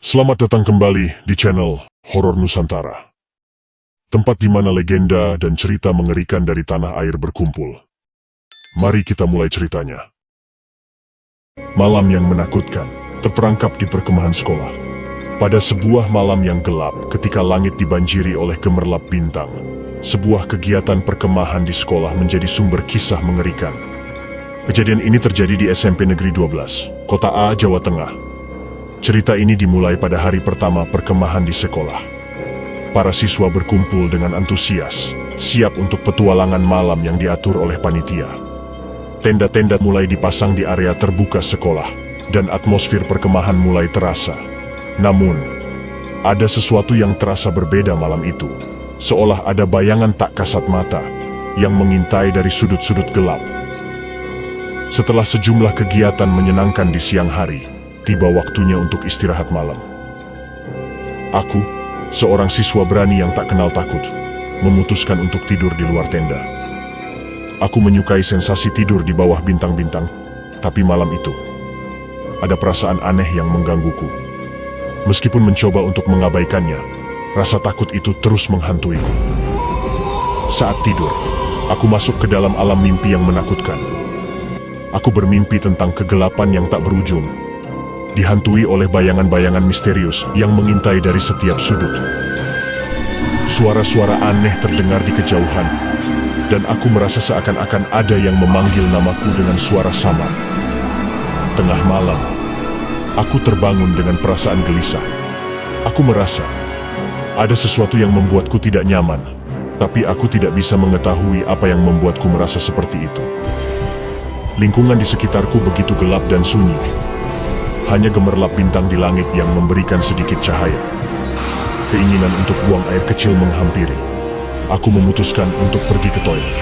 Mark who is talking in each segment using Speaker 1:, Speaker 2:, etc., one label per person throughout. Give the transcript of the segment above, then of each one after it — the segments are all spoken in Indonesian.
Speaker 1: Selamat datang kembali di channel Horor Nusantara. Tempat di mana legenda dan cerita mengerikan dari tanah air berkumpul. Mari kita mulai ceritanya. Malam yang menakutkan terperangkap di perkemahan sekolah. Pada sebuah malam yang gelap ketika langit dibanjiri oleh gemerlap bintang, sebuah kegiatan perkemahan di sekolah menjadi sumber kisah mengerikan. Kejadian ini terjadi di SMP Negeri 12, Kota A, Jawa Tengah. Cerita ini dimulai pada hari pertama perkemahan di sekolah. Para siswa berkumpul dengan antusias, siap untuk petualangan malam yang diatur oleh panitia. Tenda-tenda mulai dipasang di area terbuka sekolah, dan atmosfer perkemahan mulai terasa. Namun, ada sesuatu yang terasa berbeda malam itu, seolah ada bayangan tak kasat mata yang mengintai dari sudut-sudut gelap. Setelah sejumlah kegiatan menyenangkan di siang hari, tiba waktunya untuk istirahat malam. Aku, seorang siswa berani yang tak kenal takut, memutuskan untuk tidur di luar tenda. Aku menyukai sensasi tidur di bawah bintang-bintang, tapi malam itu, ada perasaan aneh yang menggangguku. Meskipun mencoba untuk mengabaikannya, rasa takut itu terus menghantuiku. Saat tidur, aku masuk ke dalam alam mimpi yang menakutkan. Aku bermimpi tentang kegelapan yang tak berujung, dihantui oleh bayangan-bayangan misterius yang mengintai dari setiap sudut. Suara-suara aneh terdengar di kejauhan, dan aku merasa seakan-akan ada yang memanggil namaku dengan suara samar. Tengah malam, aku terbangun dengan perasaan gelisah. Aku merasa ada sesuatu yang membuatku tidak nyaman, tapi aku tidak bisa mengetahui apa yang membuatku merasa seperti itu. Lingkungan di sekitarku begitu gelap dan sunyi. Hanya gemerlap bintang di langit yang memberikan sedikit cahaya. Keinginan untuk buang air kecil menghampiri. Aku memutuskan untuk pergi ke toilet.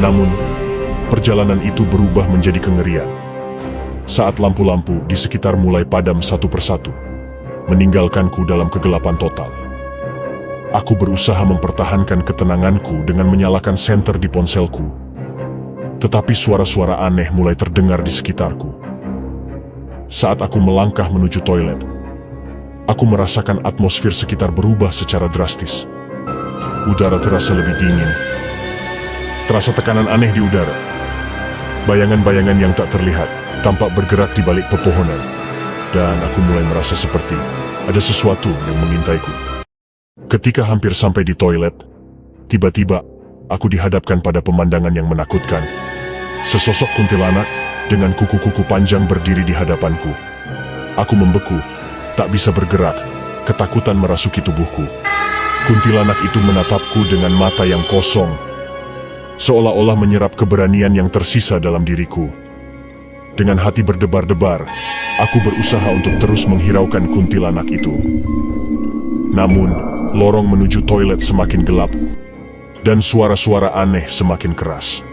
Speaker 1: Namun, perjalanan itu berubah menjadi kengerian. Saat lampu-lampu di sekitar mulai padam satu persatu, meninggalkanku dalam kegelapan total. Aku berusaha mempertahankan ketenanganku dengan menyalakan senter di ponselku. Tetapi suara-suara aneh mulai terdengar di sekitarku. Saat aku melangkah menuju toilet, aku merasakan atmosfer sekitar berubah secara drastis. Udara terasa lebih dingin. Terasa tekanan aneh di udara. Bayangan-bayangan yang tak terlihat tampak bergerak di balik pepohonan. Dan aku mulai merasa seperti ada sesuatu yang mengintaiku. Ketika hampir sampai di toilet, tiba-tiba aku dihadapkan pada pemandangan yang menakutkan. Sesosok kuntilanak dengan kuku-kuku panjang berdiri di hadapanku. Aku membeku, tak bisa bergerak, ketakutan merasuki tubuhku. Kuntilanak itu menatapku dengan mata yang kosong, seolah-olah menyerap keberanian yang tersisa dalam diriku. Dengan hati berdebar-debar, aku berusaha untuk terus menghiraukan kuntilanak itu. Namun, lorong menuju toilet semakin gelap, dan suara-suara aneh semakin keras.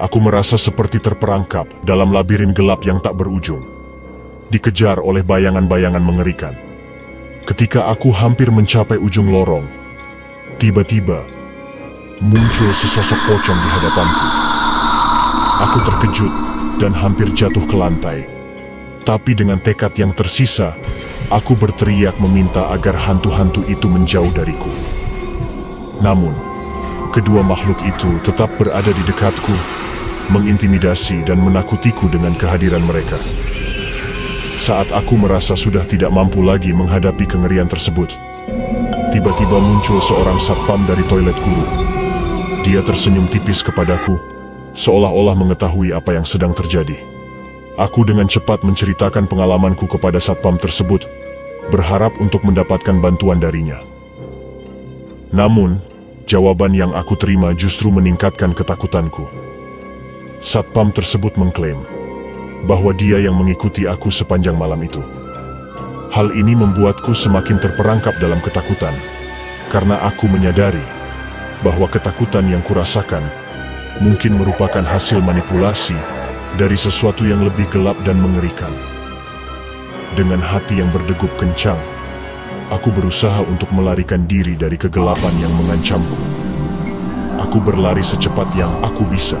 Speaker 1: Aku merasa seperti terperangkap dalam labirin gelap yang tak berujung, dikejar oleh bayangan-bayangan mengerikan. Ketika aku hampir mencapai ujung lorong, tiba-tiba muncul sesosok pocong di hadapanku. Aku terkejut dan hampir jatuh ke lantai. Tapi dengan tekad yang tersisa, aku berteriak meminta agar hantu-hantu itu menjauh dariku. Namun, kedua makhluk itu tetap berada di dekatku, mengintimidasi dan menakutiku dengan kehadiran mereka. Saat aku merasa sudah tidak mampu lagi menghadapi kengerian tersebut, tiba-tiba muncul seorang satpam dari toilet guru. Dia tersenyum tipis kepadaku, seolah-olah mengetahui apa yang sedang terjadi. Aku dengan cepat menceritakan pengalamanku kepada satpam tersebut, berharap untuk mendapatkan bantuan darinya. Namun, jawaban yang aku terima justru meningkatkan ketakutanku. Satpam tersebut mengklaim bahwa dia yang mengikuti aku sepanjang malam itu. Hal ini membuatku semakin terperangkap dalam ketakutan, karena aku menyadari bahwa ketakutan yang kurasakan mungkin merupakan hasil manipulasi dari sesuatu yang lebih gelap dan mengerikan. Dengan hati yang berdegup kencang, aku berusaha untuk melarikan diri dari kegelapan yang mengancamku. Aku berlari secepat yang aku bisa,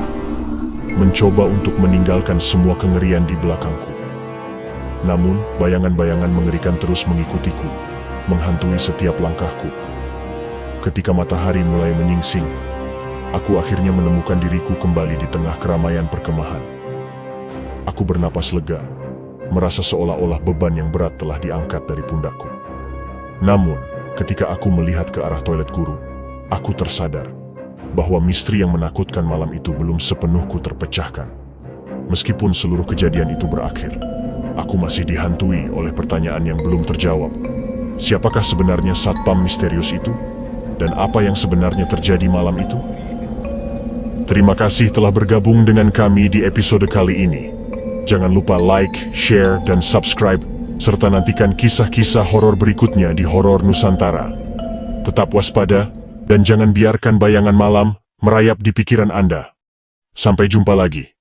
Speaker 1: mencoba untuk meninggalkan semua kengerian di belakangku. Namun, bayangan-bayangan mengerikan terus mengikutiku, menghantui setiap langkahku. Ketika matahari mulai menyingsing, aku akhirnya menemukan diriku kembali di tengah keramaian perkemahan. Aku bernapas lega, merasa seolah-olah beban yang berat telah diangkat dari pundakku. Namun, ketika aku melihat ke arah toilet guru, aku tersadar bahwa misteri yang menakutkan malam itu belum sepenuhku terpecahkan. Meskipun seluruh kejadian itu berakhir, aku masih dihantui oleh pertanyaan yang belum terjawab. Siapakah sebenarnya satpam misterius itu? Dan apa yang sebenarnya terjadi malam itu? Terima kasih telah bergabung dengan kami di episode kali ini. Jangan lupa like, share, dan subscribe, serta nantikan kisah-kisah horor berikutnya di Horor Nusantara. Tetap waspada, dan jangan biarkan bayangan malam merayap di pikiran Anda. Sampai jumpa lagi.